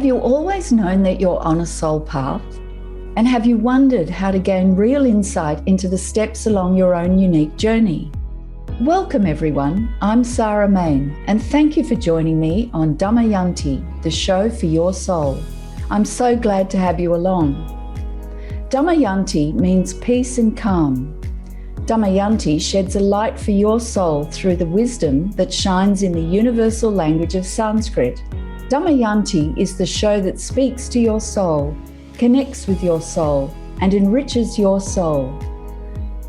Have you always known that you're on a soul path? And have you wondered how to gain real insight into the steps along your own unique journey? Welcome everyone, I'm Sarah Mane, and thank you for joining me on Damayanti, the show for your soul. I'm so glad to have you along. Damayanti means peace and calm. Damayanti sheds a light for your soul through the wisdom that shines in the universal language of Sanskrit. Damayanti is the show that speaks to your soul, connects with your soul, and enriches your soul.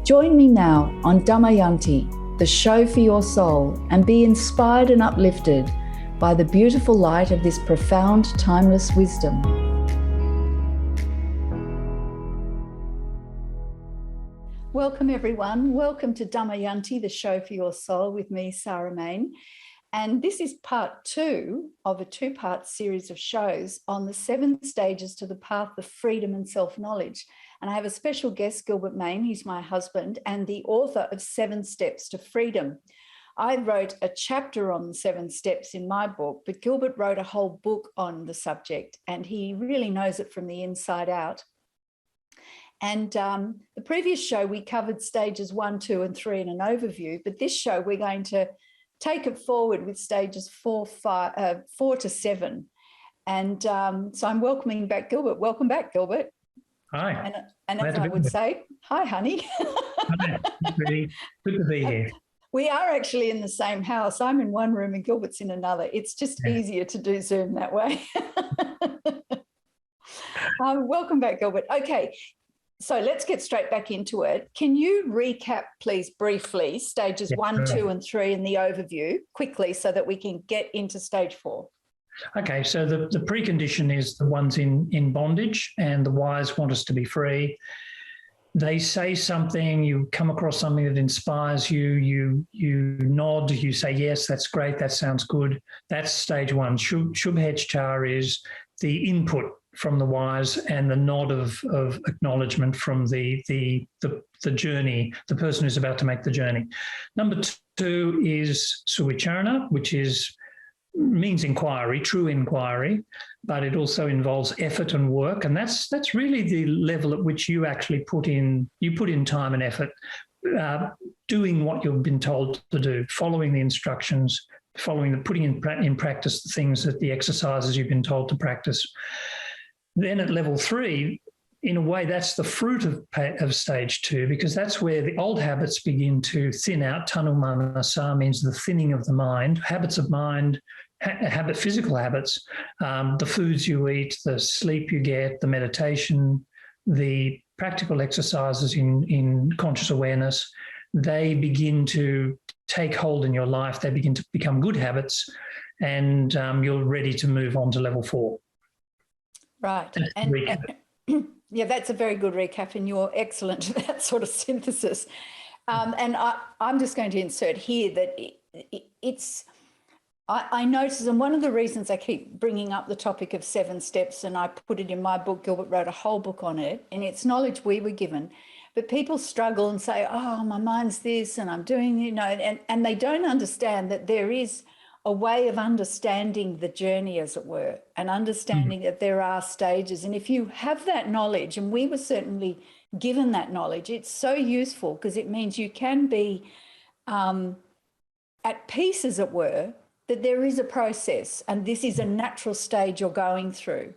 Join me now on Damayanti, the show for your soul, and be inspired and uplifted by the beautiful light of this profound, timeless wisdom. Welcome everyone. Welcome to Damayanti, the show for your soul with me, Sarah Mane. And this is part 2 of a 2-part series of shows on the 7 stages to the path of freedom and self-knowledge. And I have a special guest, Gilbert Mane. He's my husband and the author of 7 Steps to Freedom. I wrote a chapter on the 7 steps in my book, but Gilbert wrote a whole book on the subject, and he really knows it from the inside out. And the previous show, we covered stages 1, 2, and 3 in an overview, but this show, we're going to take it forward with stages 4 to 7. And so I'm welcoming back Gilbert. Welcome back, Gilbert. Hi. And as I would say, hi, honey. Hi. Good to be here. We are actually in the same house. I'm in one room and Gilbert's in another. It's just easier to do Zoom that way. Welcome back, Gilbert. Okay. So let's get straight back into it. Can you recap, please, briefly, stages 1, 2, and 3 in the overview quickly so that we can get into stage 4? Okay, so the precondition is the ones in bondage, and the wise want us to be free. They say something, you come across something that inspires you, you nod, you say, yes, that's great, that sounds good. That's stage 1. Shubhechar is the input from the wise and the nod of acknowledgement from the journey, the person who's about to make the journey. Number 2 is suwicharana, which means inquiry, true inquiry, but it also involves effort and work, and that's really the level at which you actually put in time and effort, doing what you've been told to do, following the instructions, putting in practice the things the exercises you've been told to practice. Then at level 3, in a way, that's the fruit of stage 2, because that's where the old habits begin to thin out. Tanumanasa means the thinning of the mind, habits of mind, physical habits, the foods you eat, the sleep you get, the meditation, the practical exercises in conscious awareness, they begin to take hold in your life. They begin to become good habits, and you're ready to move on to level 4. Right. Yeah, that's a very good recap, and you're excellent at that sort of synthesis. And I'm just going to insert here that I notice, and one of the reasons I keep bringing up the topic of 7 steps, and I put it in my book, Gilbert wrote a whole book on it, and it's knowledge we were given, but people struggle and say, oh, my mind's this and I'm doing, and they don't understand that there is a way of understanding the journey, as it were, and understanding that there are stages. And if you have that knowledge, and we were certainly given that knowledge, it's so useful because it means you can be at peace, as it were, that there is a process and this is a natural stage you're going through.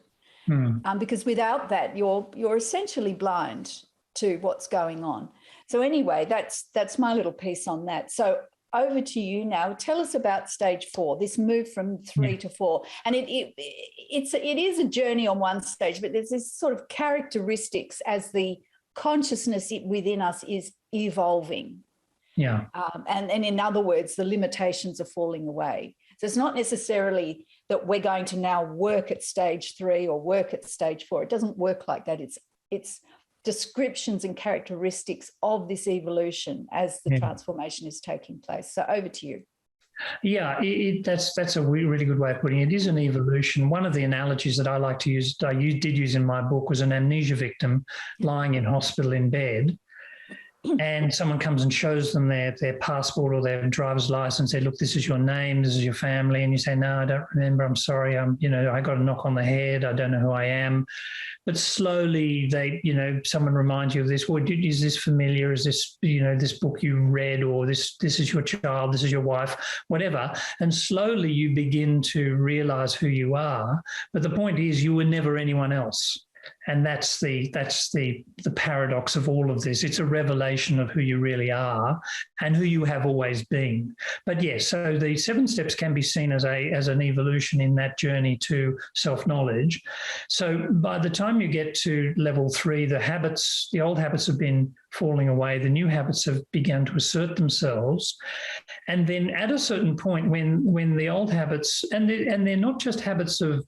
Because without that, you're essentially blind to what's going on. So anyway, that's my little piece on that. So over to you now. Tell us about stage 4, this move from 3 to 4. And it is a journey on one stage, but there's this sort of characteristics as the consciousness within us is evolving. Yeah. And in other words, the limitations are falling away. So it's not necessarily that we're going to now work at stage 3 or work at stage 4. It doesn't work like that. It's descriptions and characteristics of this evolution as the transformation is taking place. So over to you. Yeah, that's a really good way of putting it. It is an evolution. One of the analogies that I like to use, did use in my book, was an amnesia victim lying in hospital in bed. and someone comes and shows them their passport or their driver's license, say, look, this is your name, this is your family. And you say, no, I don't remember. I'm sorry. I got a knock on the head. I don't know who I am. But slowly someone reminds you of this. Well, is this familiar? Is this, this book you read, or this is your child, this is your wife, whatever. And slowly you begin to realize who you are. But the point is, you were never anyone else. And that's the paradox of all of this. It's a revelation of who you really are and who you have always been. But yes, so the 7 steps can be seen as an evolution in that journey to self-knowledge. So by the time you get to level 3, the old habits have been falling away, the new habits have begun to assert themselves. And then at a certain point when the old habits, and they're not just habits of,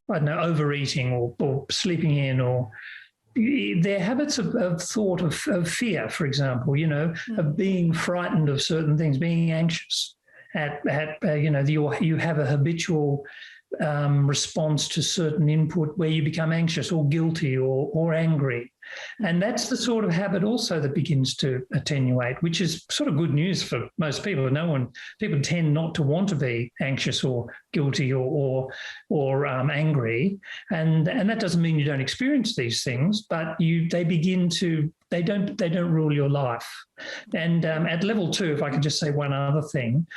I don't know, overeating or sleeping in, or their habits of thought of fear, for example, of being frightened of certain things, being anxious you have a habitual response to certain input where you become anxious or guilty or angry. And that's the sort of habit also that begins to attenuate, which is sort of good news for most people. People tend not to want to be anxious or guilty or angry, and that doesn't mean you don't experience these things, but they don't rule your life. And at level 2, if I could just say one other thing,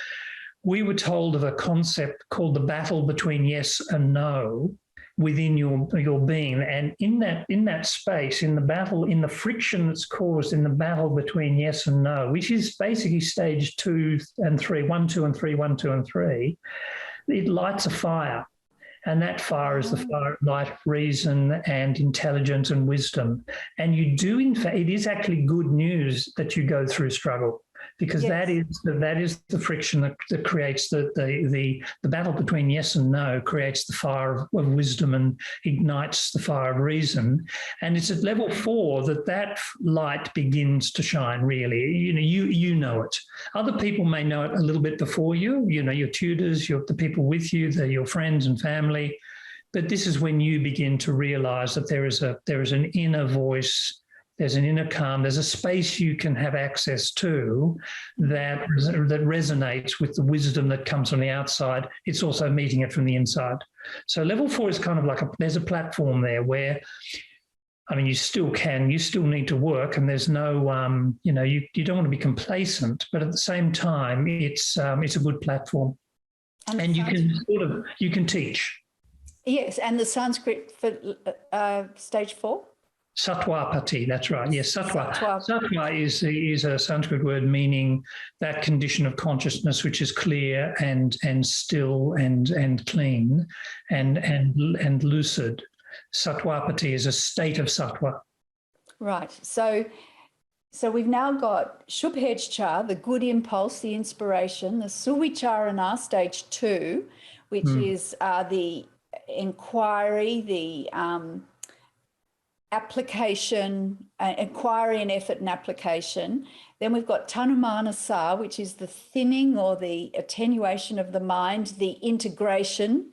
we were told of a concept called the battle between yes and no within your being. And in that space, in the battle, in the friction that's caused in the battle between yes and no, which is basically stage 2 and 3, 1, 2 and 3, 1, 2 and 3, it lights a fire. And that fire is the fire of light, reason and intelligence and wisdom. And you do, in fact, it is actually good news that you go through struggle, because that is the friction that creates the battle between yes and no, creates the fire of wisdom and ignites the fire of reason. And it's at level 4 that light begins to shine, really. You know it. Other people may know it a little bit before you, your tutors, the people with you, your friends and family. But this is when you begin to realize that there is an inner voice. There's an inner calm. There's a space you can have access to that resonates with the wisdom that comes from the outside. It's also meeting it from the inside. So level 4 is kind of like there's a platform there where, you still need to work, and there's no, you don't want to be complacent, but at the same time, it's a good platform, and you can teach. Yes, and the Sanskrit for stage 4. Sattvapati, that's right. Yes, sattva. Sattva is a Sanskrit word meaning that condition of consciousness which is clear and still and clean and lucid. Sattvapati is a state of sattva. Right. So we've now got Shubhechcha, the good impulse, the inspiration, the Suvicharana, stage 2, which is the inquiry, the application, inquiry and effort and application. Then we've got Tanumanasa, which is the thinning or the attenuation of the mind, the integration.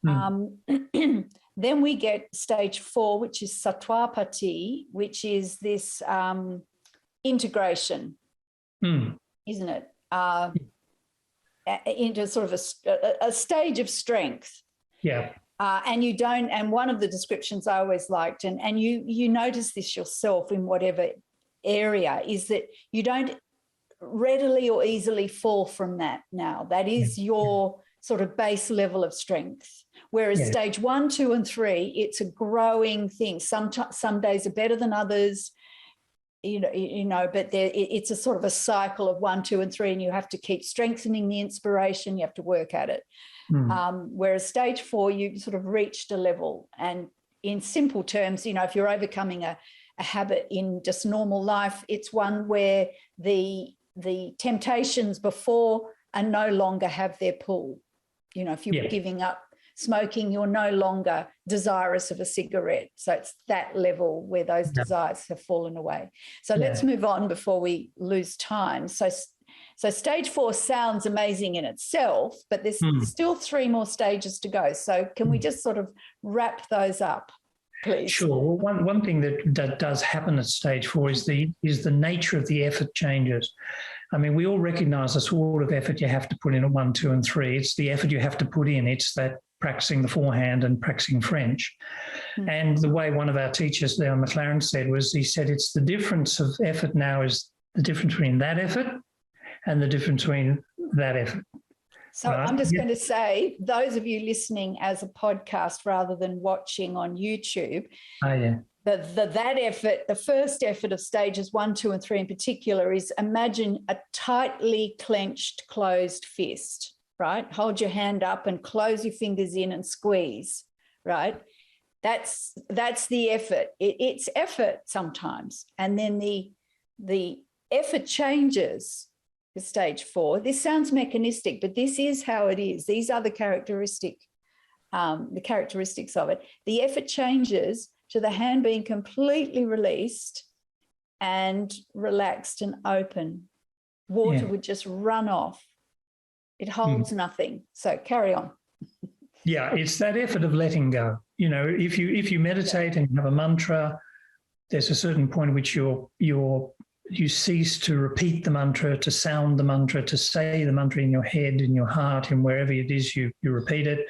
Then we get stage 4, which is Sattvapati, which is this integration, isn't it? Into sort of a stage of strength. Yeah. And one of the descriptions I always liked, and you notice this yourself in whatever area, is that you don't readily or easily fall from that now. That is your sort of base level of strength. Whereas stage 1, 2, and 3, it's a growing thing. Some days are better than others, but it's a sort of a cycle of 1, 2, and 3, and you have to keep strengthening the inspiration. You have to work at it. Whereas stage 4, you sort of reached a level. And in simple terms, if you're overcoming a habit in just normal life, it's one where the temptations before are no longer have their pull. If you were giving up smoking, you're no longer desirous of a cigarette. So it's that level where those desires have fallen away. So let's move on before we lose time. So stage 4 sounds amazing in itself, but there's still 3 more stages to go. So can we just sort of wrap those up? please. Sure. Well, one thing that does happen at stage 4 is the nature of the effort changes. I mean, we all recognise the sort of effort you have to put in at 1, 2, and 3. It's the effort you have to put in. It's that practicing the forehand and practicing French. Mm. And the way one of our teachers, Leon McLaren, said was, he said, it's the difference of effort now is the difference between that effort and the difference between that effort. So right? I'm just going to say, those of you listening as a podcast rather than watching on YouTube, that effort, the first effort of stages 1, 2, and 3 in particular is imagine a tightly clenched, closed fist, right? Hold your hand up and close your fingers in and squeeze, right? That's the effort. It's effort sometimes. And then the effort changes to stage 4. This sounds mechanistic, but this is how it is. These are the characteristics of it. The effort changes to the hand being completely released and relaxed and open. Water would just run off. It holds nothing. So carry on. Yeah, it's that effort of letting go. You know, if you meditate and you have a mantra, there's a certain point at which you cease to repeat the mantra, to sound the mantra, to say the mantra in your head, in your heart, and wherever it is you repeat it.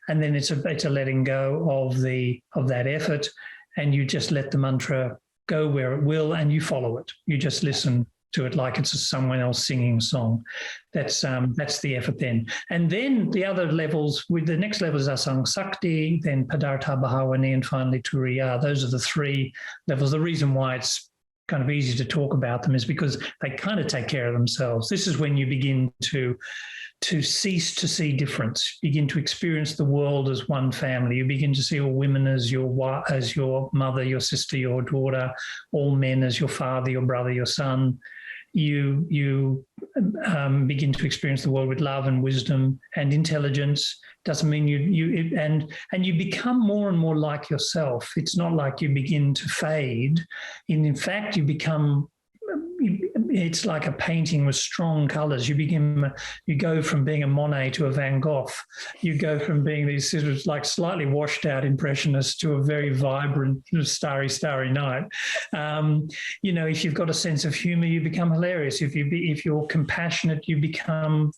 And then it's a letting go of that effort, and you just let the mantra go where it will, and you follow it. You just listen to it like it's someone else singing a song. That's the effort then. And then the other levels, the next level is Asang Sakti, then Padartha Bhavani, and finally Turiya. Those are the 3 levels. The reason why it's kind of easy to talk about them is because they kind of take care of themselves. This is when you begin to cease to see difference, begin to experience the world as one family. You begin to see all women as your mother, your sister, your daughter, all men as your father, your brother, your son. You begin to experience the world with love and wisdom and intelligence. Doesn't mean you become more and more like yourself. It's not like you begin to fade. In fact, you become. It's like a painting with strong colours. You go from being a Monet to a Van Gogh. You go from being these sort of like slightly washed out impressionists to a very vibrant, starry night. You know, if you've got a sense of humour, you become hilarious. If you're compassionate, you become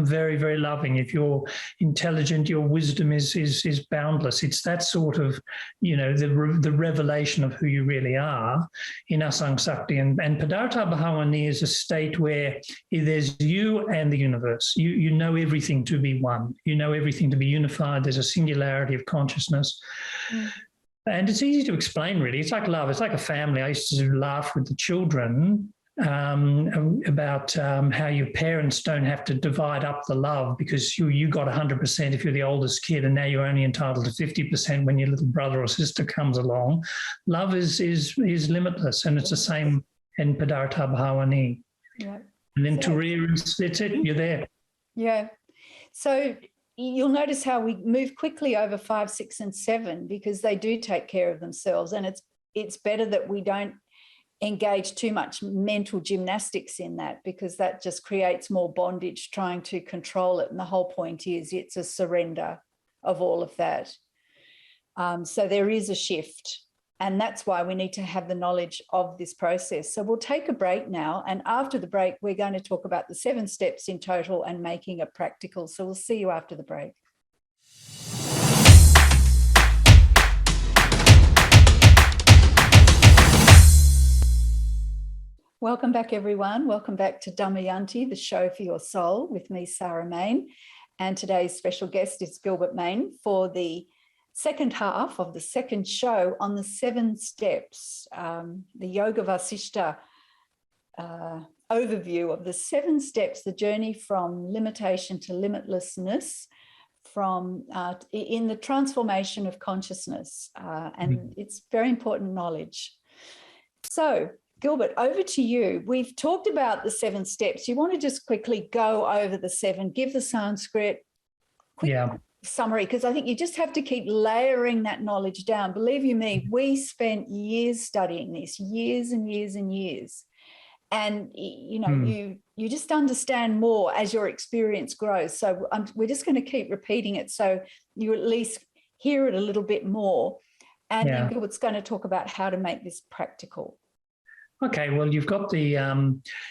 very, very loving. If you're intelligent, your wisdom is boundless. It's that sort of, the revelation of who you really are in Asang Sakti. And Padartha Bhavani is a state where there's you and the universe. You know everything to be one. You know everything to be unified. There's a singularity of consciousness. And it's easy to explain, really. It's like love. It's like a family. I used to laugh with the children about how your parents don't have to divide up the love because you got 100% if you're the oldest kid, and now you're only entitled to 50% when your little brother or sister comes along. Love is limitless, and it's the same in Padartha Bhavani. Yeah. And then Turiya, it's it, you're there. Yeah. So you'll notice how we move quickly over 5, 6, and 7 because they do take care of themselves, and it's better that we don't engage too much mental gymnastics in that, because that just creates more bondage trying to control it. And the whole point is it's a surrender of all of that. So there is a shift, and that's why we need to have the knowledge of this process. So we'll take a break now, and after the break, we're going to talk about the 7 steps in total and making it practical. So we'll see you after the break. Welcome back, everyone. Welcome back to Damayanti, the show for your soul, with me, Sarah Mane. And today's special guest is Gilbert Mane for the second half of the second show on the 7 steps, the Yoga Vasishta overview of the 7 steps, the journey from limitation to limitlessness, in the transformation of consciousness. And it's very important knowledge. So, Gilbert, over to you. We've talked about the 7 steps. You want to just quickly go over the 7, give the Sanskrit quick summary, because I think you just have to keep layering that knowledge down. Believe you me, we spent years studying this, years and years and years. And, you just understand more as your experience grows. So we're just going to keep repeating it so you at least hear it a little bit more. And Yeah. then Gilbert's going to talk about how to make this practical. Okay, well, you've got the,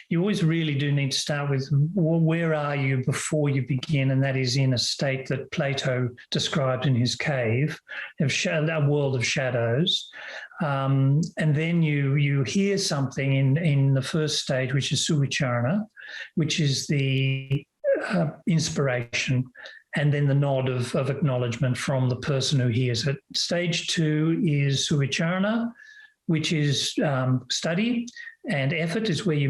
you always really do need to start with where are you before you begin, and that is in a state that Plato described in his cave, a world of shadows. And then you hear something in the first stage, which is suvicharana, which is the inspiration, and then the nod of acknowledgement from the person who hears it. Stage 2 is suvicharana, which is study, and effort is where you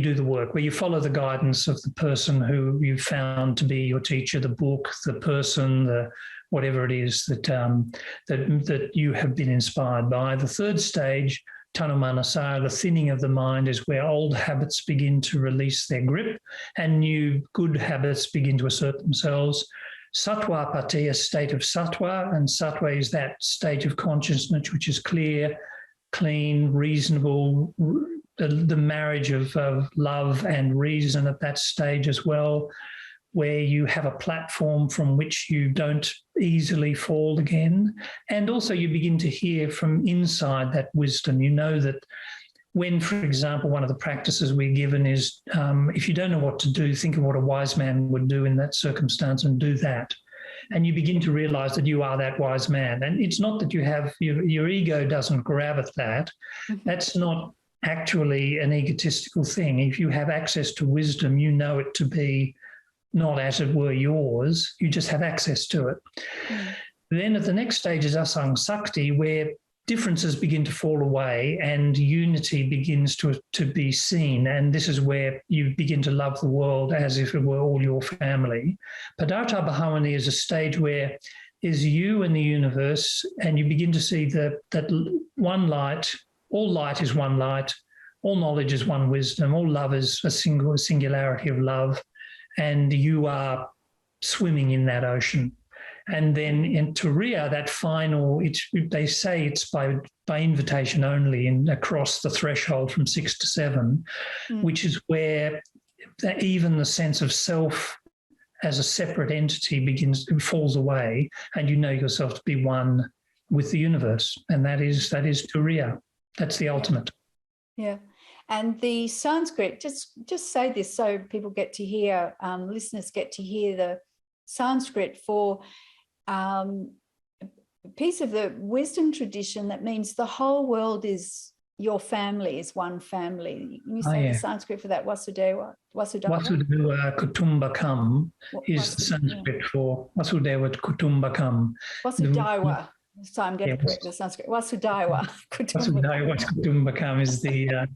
do the work, where you follow the guidance of the person who you found to be your teacher, the book, the person, the whatever it is that you have been inspired by. The third stage, tanumanasara, the thinning of the mind, is where old habits begin to release their grip and new good habits begin to assert themselves. Sattva pati, a state of sattva, and sattva is that state of consciousness which is clear, clean, reasonable, the marriage of love and reason at that stage as well, where you have a platform from which you don't easily fall again. And also you begin to hear from inside that wisdom. You know that when, for example, one of the practices we're given is if you don't know what to do, think of what a wise man would do in that circumstance and do that. And you begin to realize that you are that wise man. And it's not that you have, your ego doesn't grab at that. That's not actually an egotistical thing. If you have access to wisdom, you know it to be not as it were yours, you just have access to it. Then at the next stage is asang sakti, where differences begin to fall away and unity begins to be seen. And this is where you begin to love the world as if it were all your family. Padartha Bhavani is a stage where is you and the universe, and you begin to see that one light, all light is one light, all knowledge is one wisdom, all love is a singularity of love, and you are swimming in that ocean. And then in Turiya, that final, they say it's by invitation only and across the threshold from 6 to 7, which is where even the sense of self as a separate entity falls away, and you know yourself to be one with the universe. And that is Turiya. That's the ultimate. Yeah. And the Sanskrit, just say this so people get to hear, listeners get to hear the Sanskrit for a piece of the wisdom tradition that means the whole world is your family, is one family. You say the Sanskrit for that, Vasudeva. Vasudeva Kutumbakam is the Sanskrit for Vasudeva Kutumbakam. Vasudeva. So I'm getting correct the Sanskrit. Vasudeva Kutumbakam is the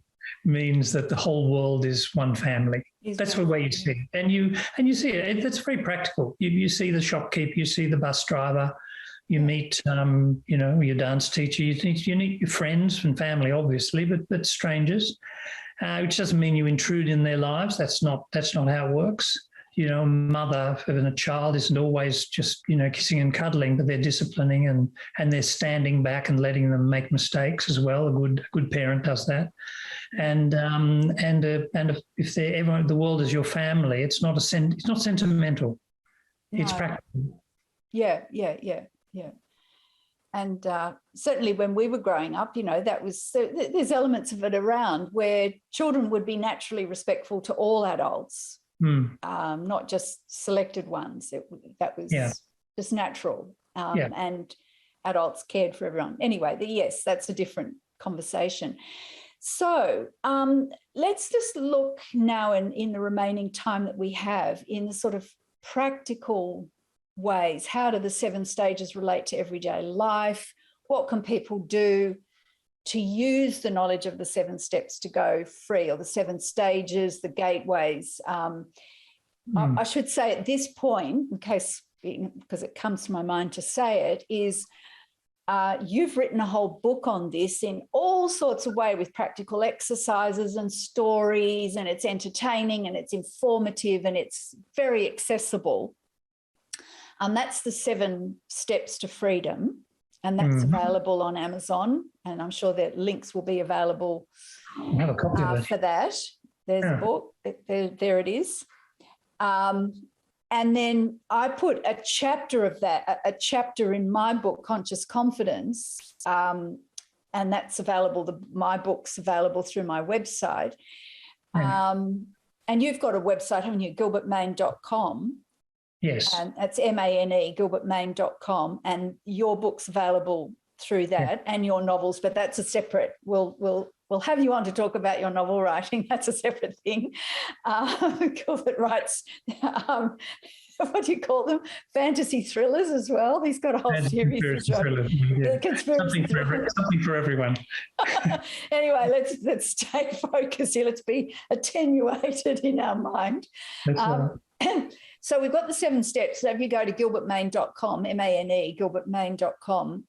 means that the whole world is one family. That's the way you see it. And you see it. That's very practical. You see the shopkeeper, you see the bus driver, you meet your dance teacher, you meet your friends and family, obviously, but strangers, which doesn't mean you intrude in their lives. That's not how it works. A mother and a child isn't always just, kissing and cuddling, but they're disciplining and they're standing back and letting them make mistakes as well. A good parent does that. And if the world is your family, it's not sentimental. No. It's practical. Yeah. And certainly when we were growing up, that was, there's elements of it around where children would be naturally respectful to all adults, not just selected ones. That was just natural. And adults cared for everyone. Anyway, yes, that's a different conversation. So let's just look now in the remaining time that we have in the sort of practical ways. How do the 7 stages relate to everyday life? What can people do to use the knowledge of the 7 steps to go free, or the 7 stages, the gateways? I should say at this point, because it comes to my mind to say it, is you've written a whole book on this in all sorts of ways with practical exercises and stories, and it's entertaining and it's informative and it's very accessible. That's the 7 steps to freedom, and that's available on Amazon, and I'm sure that links will be available have a copy of it. For that. There's a book. There it is. And then I put a chapter of that, a chapter in my book, Conscious Confidence, and that's available, my book's available through my website. And you've got a website, haven't you, gilbertmane.com? Yes. And that's MANE, gilbertmane.com, and your book's available through that, and your novels, but that's a separate, we'll have you on to talk about your novel writing. That's a separate thing. Gilbert writes, what do you call them? Fantasy thrillers as well. He's got a whole series. Something for everyone. Anyway, let's stay focused here. Let's be attenuated in our mind. So we've got the 7 steps. So if you go to gilbertmane.com, MANE, gilbertmane.com,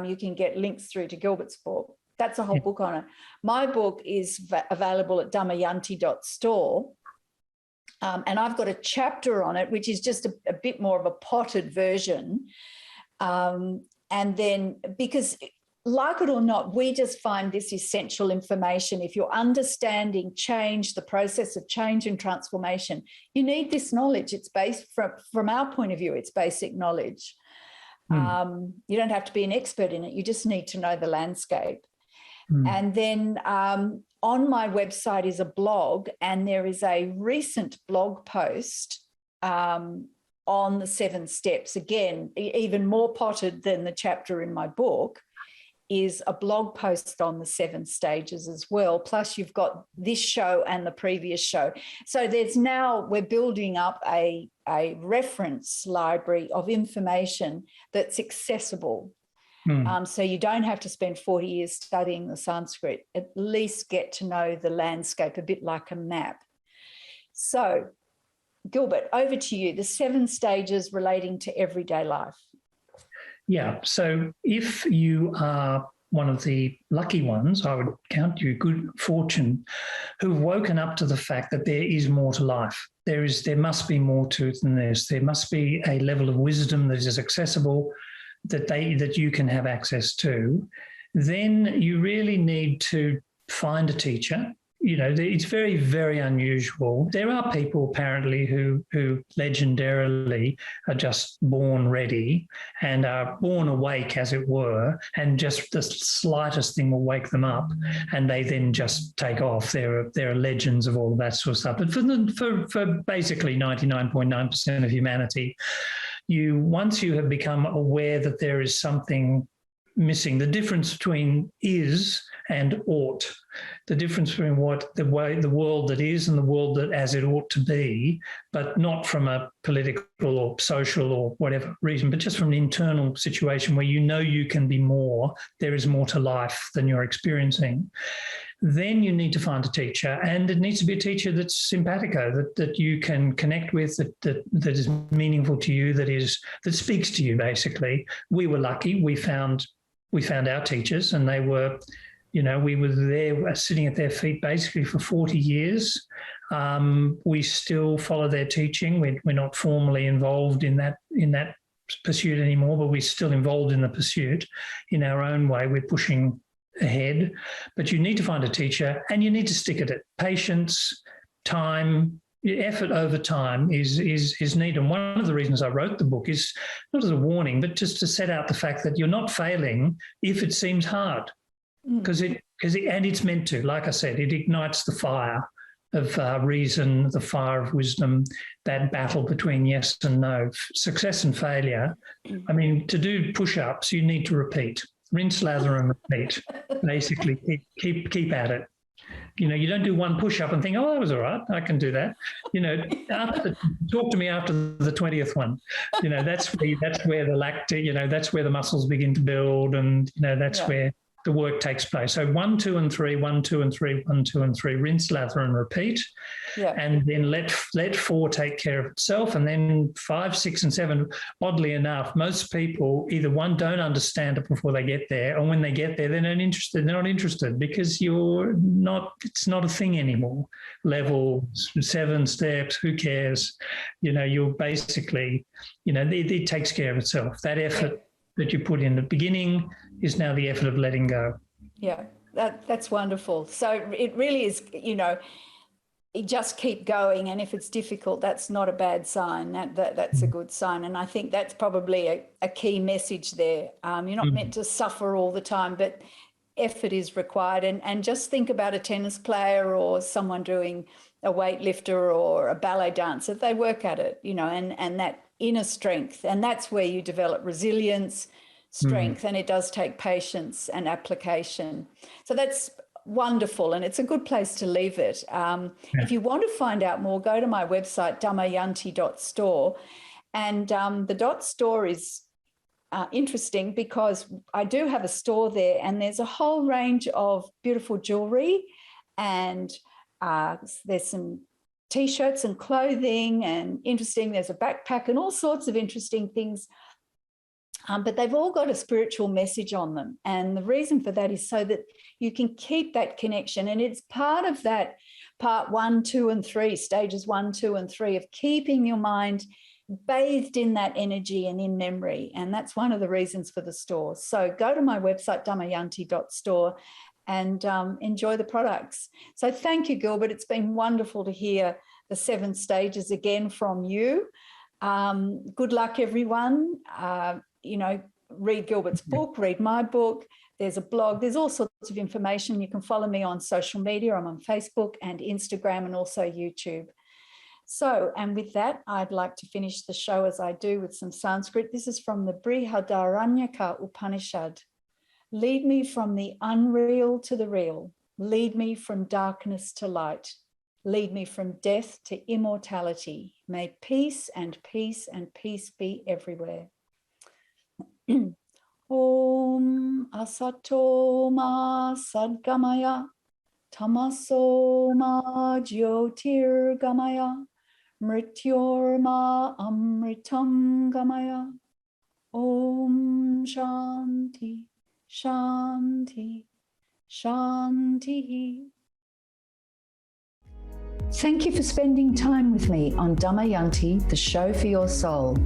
you can get links through to Gilbert's book. That's a whole book on it. My book is available at damayanti.store. And I've got a chapter on it, which is just a bit more of a potted version. And then, because like it or not, we just find this essential information. If you're understanding change, the process of change and transformation, you need this knowledge. It's based from our point of view, it's basic knowledge. You don't have to be an expert in it. You just need to know the landscape. And then on my website is a blog, and there is a recent blog post on the 7 steps. Again, even more potted than the chapter in my book, is a blog post on the 7 stages as well. Plus you've got this show and the previous show. So there's now, we're building up a reference library of information that's accessible. So you don't have to spend 40 years studying the Sanskrit, at least get to know the landscape, a bit like a map. So Gilbert, over to you, the 7 stages relating to everyday life. Yeah, so if you are one of the lucky ones, I would count you good fortune, who've woken up to the fact that there is more to life. There must be more to it than this. There must be a level of wisdom that is accessible, that you can have access to. Then you really need to find a teacher. You know, it's very, very unusual. There are people apparently who legendarily are just born ready and are born awake, as it were, and just the slightest thing will wake them up and they then just take off. There are legends of all of that sort of stuff. But for basically 99.9% of humanity, once you have become aware that there is something missing, the difference between is and ought, the difference between the world that is and the world that as it ought to be, but not from a political or social or whatever reason, but just from an internal situation where you know you can be more, there is more to life than you're experiencing. Then you need to find a teacher, and it needs to be a teacher that's simpatico, that you can connect with, that is meaningful to you, that speaks to you, basically. We were lucky. We found our teachers, and they were, we were there sitting at their feet basically for 40 years. We still follow their teaching. We're not formally involved in that pursuit anymore, but we're still involved in the pursuit in our own way. We're pushing ahead, but you need to find a teacher and you need to stick at it. Patience, time, effort over time is needed. And one of the reasons I wrote the book is not as a warning, but just to set out the fact that you're not failing if it seems hard, because it's meant to. Like I said, it ignites the fire of reason, the fire of wisdom, that battle between yes and no, success and failure. I mean, to do push-ups, you need to repeat. Rinse, lather, and repeat. Basically, keep at it. You don't do one push-up and think, oh, that was all right, I can do that. Talk to me after the 20th one. That's where that's where the muscles begin to build, and that's where the work takes place. So 1, 2, and 3, 1, 2, and 3, 1, 2, and 3, rinse, lather, and repeat. Yeah. And then let 4 take care of itself. And then 5, 6, and 7, oddly enough, most people either don't understand it before they get there, or when they get there, they're not interested because it's not a thing anymore. Level 7 steps, who cares? You're basically, it takes care of itself. That effort that you put in the beginning is now the effort of letting go. Yeah, that's wonderful. So it really is, just keep going. And if it's difficult, that's not a bad sign. That's a good sign. And I think that's probably a key message there. You're not meant to suffer all the time, but effort is required. And just think about a tennis player or someone doing a weightlifter or a ballet dancer. They work at it, and that inner strength. And that's where you develop resilience, strength, and it does take patience and application. So that's wonderful, and it's a good place to leave it. If you want to find out more, go to my website, damayanti.store. And the .store is interesting because I do have a store there, and there's a whole range of beautiful jewelry, and there's some T-shirts and clothing, and there's a backpack and all sorts of interesting things. But they've all got a spiritual message on them. And the reason for that is so that you can keep that connection. And it's part of that part 1, 2, and 3, stages 1, 2, and 3 of keeping your mind bathed in that energy and in memory. And that's one of the reasons for the store. So go to my website, damayanti.store, and enjoy the products. So thank you, Gilbert. It's been wonderful to hear the 7 stages again from you. Good luck, everyone. Read Gilbert's book, read my book. There's a blog. There's all sorts of information. You can follow me on social media. I'm on Facebook and Instagram and also YouTube. So, and with that, I'd like to finish the show as I do with some Sanskrit. This is from the Brihadaranyaka Upanishad. Lead me from the unreal to the real. Lead me from darkness to light. Lead me from death to immortality. May peace and peace and peace be everywhere. Om asato ma sadgamaya, tamaso ma jyotirgamaya, mrityor ma amritam gamaya. Om shanti, shanti, shanti. Thank you for spending time with me on Damayanti, the show for your soul.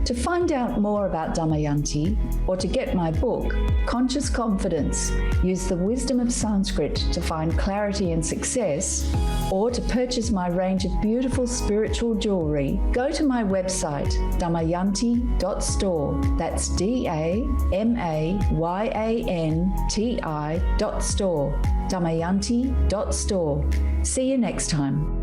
To find out more about Damayanti or to get my book, Conscious Confidence, Use the Wisdom of Sanskrit to Find Clarity and Success, or to purchase my range of beautiful spiritual jewelry, go to my website, damayanti.store. That's DAMAYANTI.store. Damayanti.store. See you next time.